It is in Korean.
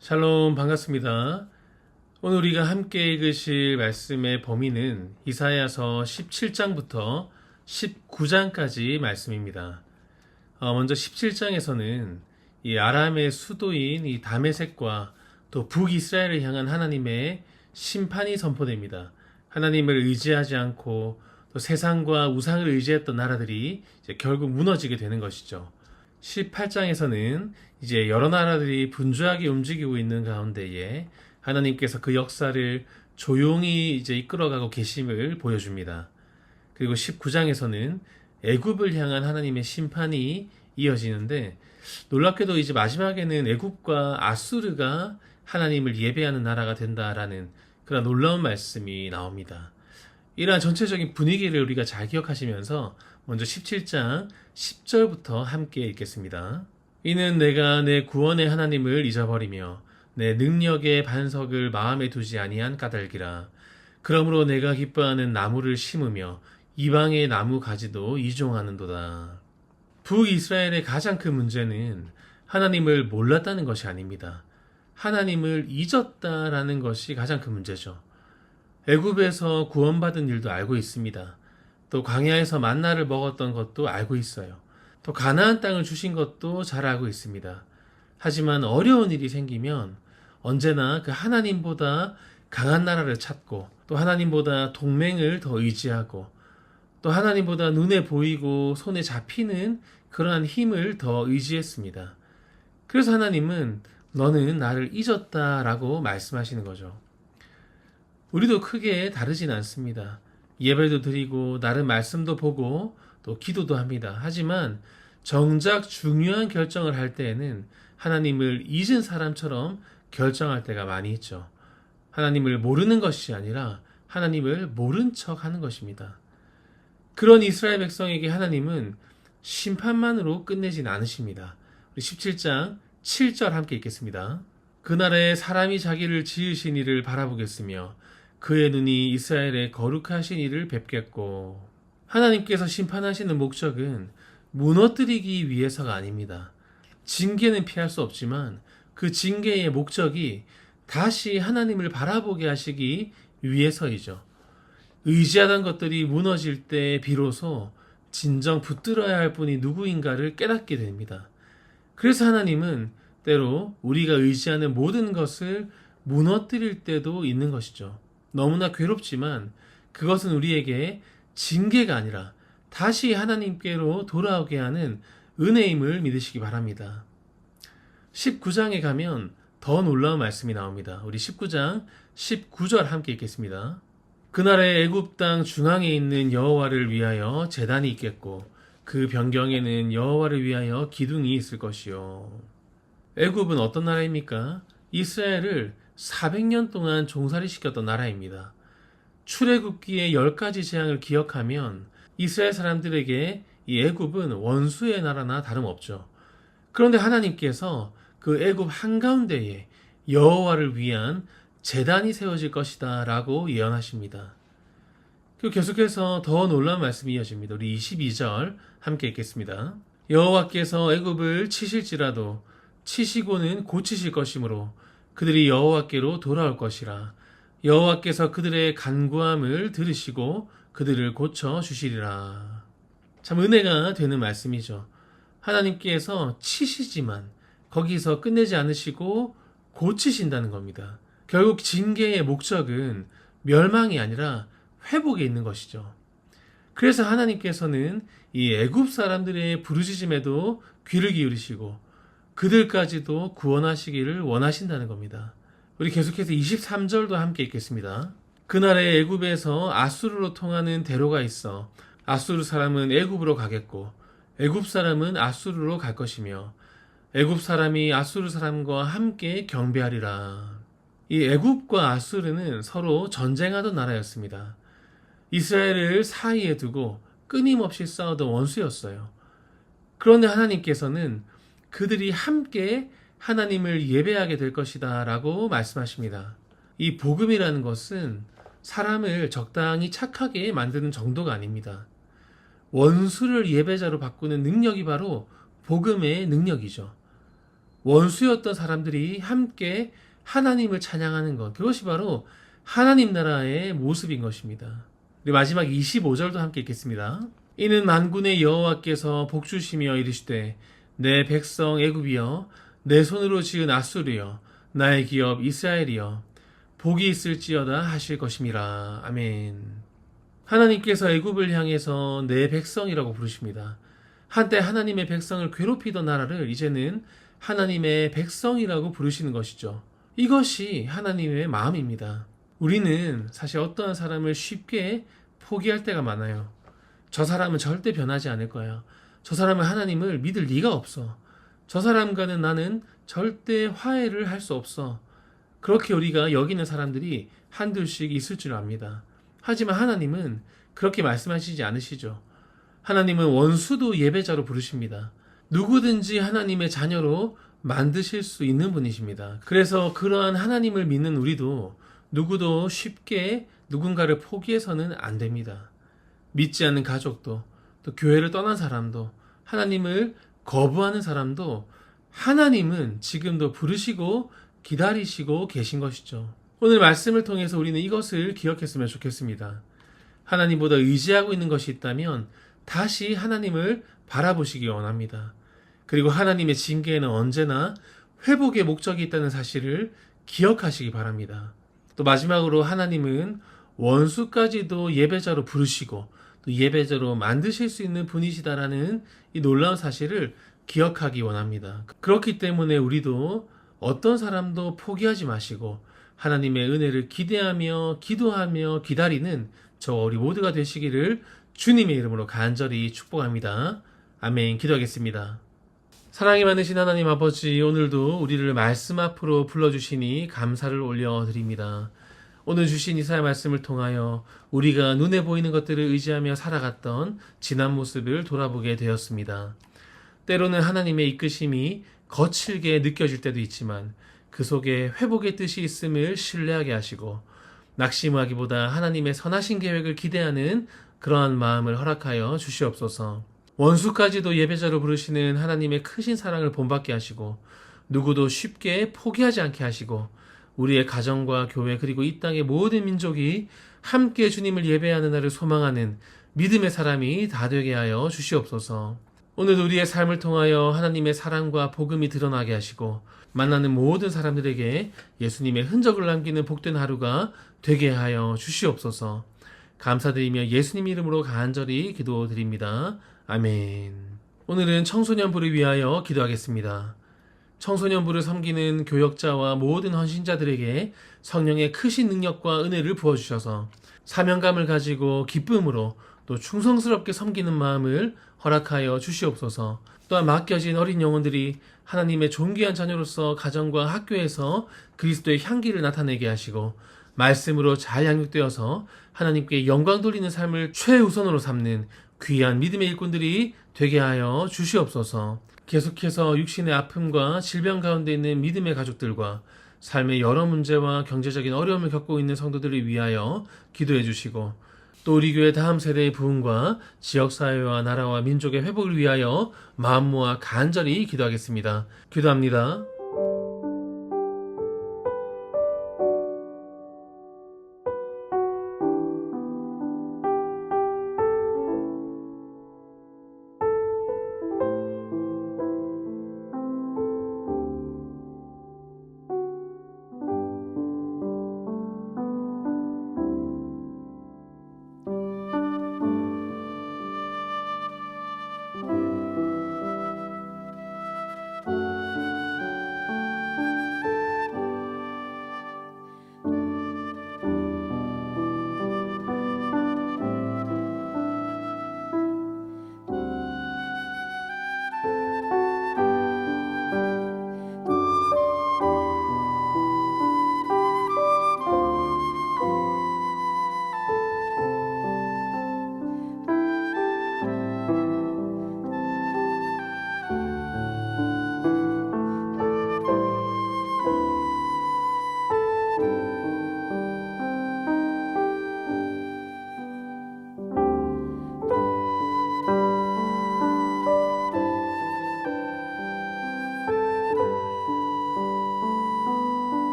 샬롬 반갑습니다. 오늘 우리가 함께 읽으실 말씀의 범위는 이사야서 17장부터 19장까지 말씀입니다. 먼저 17장에서는 이 아람의 수도인 이 다메섹과 또 북이스라엘을 향한 하나님의 심판이 선포됩니다. 하나님을 의지하지 않고 또 세상과 우상을 의지했던 나라들이 이제 결국 무너지게 되는 것이죠. 18장에서는 이제 여러 나라들이 분주하게 움직이고 있는 가운데에 하나님께서 그 역사를 조용히 이제 이끌어가고 계심을 보여줍니다. 그리고 19장에서는 애굽을 향한 하나님의 심판이 이어지는데 놀랍게도 이제 마지막에는 애굽과 아수르가 하나님을 예배하는 나라가 된다라는 그런 놀라운 말씀이 나옵니다. 이러한 전체적인 분위기를 우리가 잘 기억하시면서 먼저 17장 10절부터 함께 읽겠습니다. 이는 내가 내 구원의 하나님을 잊어버리며 내 능력의 반석을 마음에 두지 아니한 까닭이라. 그러므로 내가 기뻐하는 나무를 심으며 이방의 나무 가지도 이종하는도다. 북이스라엘의 가장 큰 문제는 하나님을 몰랐다는 것이 아닙니다. 하나님을 잊었다라는 것이 가장 큰 문제죠. 애굽에서 구원받은 일도 알고 있습니다. 또 광야에서 만나를 먹었던 것도 알고 있어요. 또 가나안 땅을 주신 것도 잘 알고 있습니다. 하지만 어려운 일이 생기면 언제나 그 하나님보다 강한 나라를 찾고 또 하나님보다 동맹을 더 의지하고 또 하나님보다 눈에 보이고 손에 잡히는 그러한 힘을 더 의지했습니다. 그래서 하나님은 너는 나를 잊었다라고 말씀하시는 거죠. 우리도 크게 다르진 않습니다. 예배도 드리고 나름 말씀도 보고 또 기도도 합니다. 하지만 정작 중요한 결정을 할 때에는 하나님을 잊은 사람처럼 결정할 때가 많이 있죠. 하나님을 모르는 것이 아니라 하나님을 모른 척 하는 것입니다. 그런 이스라엘 백성에게 하나님은 심판만으로 끝내진 않으십니다. 우리 17장 7절 함께 읽겠습니다. 그날에 사람이 자기를 지으신 이를 바라보겠으며 그의 눈이 이스라엘의 거룩하신 이를 뵙겠고. 하나님께서 심판하시는 목적은 무너뜨리기 위해서가 아닙니다. 징계는 피할 수 없지만 그 징계의 목적이 다시 하나님을 바라보게 하시기 위해서이죠. 의지하던 것들이 무너질 때 비로소 진정 붙들어야 할 분이 누구인가를 깨닫게 됩니다. 그래서 하나님은 때로 우리가 의지하는 모든 것을 무너뜨릴 때도 있는 것이죠. 너무나 괴롭지만 그것은 우리에게 징계가 아니라 다시 하나님께로 돌아오게 하는 은혜임을 믿으시기 바랍니다. 19장에 가면 더 놀라운 말씀이 나옵니다. 우리 19장 19절 함께 읽겠습니다. 그날에 애굽 땅 중앙에 있는 여호와를 위하여 제단이 있겠고 그 변경에는 여호와를 위하여 기둥이 있을 것이요. 애굽은 어떤 나라입니까? 이스라엘을 400년 동안 종살이 시켰던 나라입니다. 출애굽기의 10가지 재앙을 기억하면 이스라엘 사람들에게 이 애굽은 원수의 나라나 다름없죠. 그런데 하나님께서 그 애굽 한가운데에 여호와를 위한 제단이 세워질 것이다 라고 예언하십니다. 그리고 계속해서 더 놀라운 말씀이 이어집니다. 우리 22절 함께 읽겠습니다. 여호와께서 애굽을 치실지라도 치시고는 고치실 것이므로 그들이 여호와께로 돌아올 것이라. 여호와께서 그들의 간구함을 들으시고 그들을 고쳐 주시리라. 참 은혜가 되는 말씀이죠. 하나님께서 치시지만 거기서 끝내지 않으시고 고치신다는 겁니다. 결국 징계의 목적은 멸망이 아니라 회복에 있는 것이죠. 그래서 하나님께서는 이 애굽 사람들의 부르짖음에도 귀를 기울이시고 그들까지도 구원하시기를 원하신다는 겁니다. 우리 계속해서 23절도 함께 읽겠습니다. 그날에 애굽에서 아수르로 통하는 대로가 있어 아수르 사람은 애굽으로 가겠고 애굽 사람은 아수르로 갈 것이며 애굽 사람이 아수르 사람과 함께 경배하리라. 이 애굽과 아수르는 서로 전쟁하던 나라였습니다. 이스라엘을 사이에 두고 끊임없이 싸우던 원수였어요. 그런데 하나님께서는 그들이 함께 하나님을 예배하게 될 것이다 라고 말씀하십니다. 이 복음이라는 것은 사람을 적당히 착하게 만드는 정도가 아닙니다. 원수를 예배자로 바꾸는 능력이 바로 복음의 능력이죠. 원수였던 사람들이 함께 하나님을 찬양하는 것, 그것이 바로 하나님 나라의 모습인 것입니다. 우리 마지막 25절도 함께 읽겠습니다. 이는 만군의 여호와께서 복주시며 이르시되 내 백성 애굽이여 내 손으로 지은 아수르여 나의 기업 이스라엘이여 복이 있을지어다 하실 것임이라. 아멘. 하나님께서 애굽을 향해서 내 백성이라고 부르십니다. 한때 하나님의 백성을 괴롭히던 나라를 이제는 하나님의 백성이라고 부르시는 것이죠. 이것이 하나님의 마음입니다. 우리는 사실 어떠한 사람을 쉽게 포기할 때가 많아요. 저 사람은 절대 변하지 않을 거야. 저 사람은 하나님을 믿을 리가 없어. 저 사람과는 나는 절대 화해를 할 수 없어. 그렇게 우리가 여기는 사람들이 한둘씩 있을 줄 압니다. 하지만 하나님은 그렇게 말씀하시지 않으시죠. 하나님은 원수도 예배자로 부르십니다. 누구든지 하나님의 자녀로 만드실 수 있는 분이십니다. 그래서 그러한 하나님을 믿는 우리도 누구도 쉽게 누군가를 포기해서는 안 됩니다. 믿지 않는 가족도, 또 교회를 떠난 사람도, 하나님을 거부하는 사람도 하나님은 지금도 부르시고 기다리시고 계신 것이죠. 오늘 말씀을 통해서 우리는 이것을 기억했으면 좋겠습니다. 하나님보다 의지하고 있는 것이 있다면 다시 하나님을 바라보시기 원합니다. 그리고 하나님의 징계에는 언제나 회복의 목적이 있다는 사실을 기억하시기 바랍니다. 또 마지막으로 하나님은 원수까지도 예배자로 부르시고 또 예배자로 만드실 수 있는 분이시다라는 이 놀라운 사실을 기억하기 원합니다. 그렇기 때문에 우리도 어떤 사람도 포기하지 마시고 하나님의 은혜를 기대하며 기도하며 기다리는 저 우리 모두가 되시기를 주님의 이름으로 간절히 축복합니다. 아멘. 기도하겠습니다. 사랑이 많으신 하나님 아버지, 오늘도 우리를 말씀 앞으로 불러주시니 감사를 올려드립니다. 오늘 주신 이사야 말씀을 통하여 우리가 눈에 보이는 것들을 의지하며 살아갔던 지난 모습을 돌아보게 되었습니다. 때로는 하나님의 이끄심이 거칠게 느껴질 때도 있지만 그 속에 회복의 뜻이 있음을 신뢰하게 하시고 낙심하기보다 하나님의 선하신 계획을 기대하는 그러한 마음을 허락하여 주시옵소서. 원수까지도 예배자로 부르시는 하나님의 크신 사랑을 본받게 하시고 누구도 쉽게 포기하지 않게 하시고 우리의 가정과 교회 그리고 이 땅의 모든 민족이 함께 주님을 예배하는 날을 소망하는 믿음의 사람이 다 되게 하여 주시옵소서. 오늘도 우리의 삶을 통하여 하나님의 사랑과 복음이 드러나게 하시고 만나는 모든 사람들에게 예수님의 흔적을 남기는 복된 하루가 되게 하여 주시옵소서. 감사드리며 예수님 이름으로 간절히 기도드립니다. 아멘. 오늘은 청소년부를 위하여 기도하겠습니다. 청소년부를 섬기는 교역자와 모든 헌신자들에게 성령의 크신 능력과 은혜를 부어주셔서 사명감을 가지고 기쁨으로 또 충성스럽게 섬기는 마음을 허락하여 주시옵소서. 또한 맡겨진 어린 영혼들이 하나님의 존귀한 자녀로서 가정과 학교에서 그리스도의 향기를 나타내게 하시고 말씀으로 잘 양육되어서 하나님께 영광 돌리는 삶을 최우선으로 삼는 귀한 믿음의 일꾼들이 되게 하여 주시옵소서. 계속해서 육신의 아픔과 질병 가운데 있는 믿음의 가족들과 삶의 여러 문제와 경제적인 어려움을 겪고 있는 성도들을 위하여 기도해 주시고 또 우리 교회 다음 세대의 부흥과 지역사회와 나라와 민족의 회복을 위하여 마음 모아 간절히 기도하겠습니다. 기도합니다.